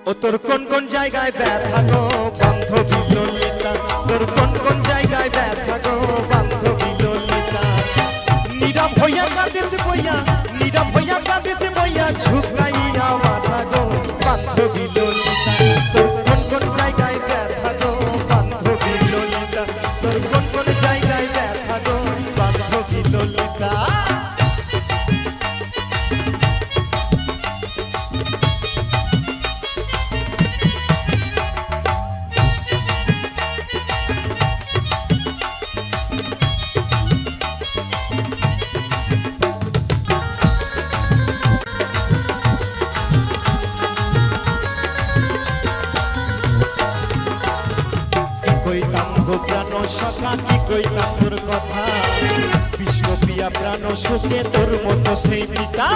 ও তোর কোন কোন জায়গায় ব্যথা গো বান্ধবী ললিতা, তোর কোন কোন জায়গায় ব্যথা গো বান্ধবী ললিতা। নীরব হইয়া কাঁদিস বইয়া, নীরব হইয়া কাঁদিস বইয়া, ঝুঁকাইয়া মাথা গো বান্ধবী ললিতা। তোর কোন কোন জায়গায় ব্যথা গো বান্ধবী ললিতা, তোর কোন কোন জায়গায় ব্যথা গো বান্ধবী ললিতা। প্রাণ সখা কি কইতাম তোর কথা, বিষ্ণু প্রিয়া প্রাণ সুখে তোর মতো সেই পিতা।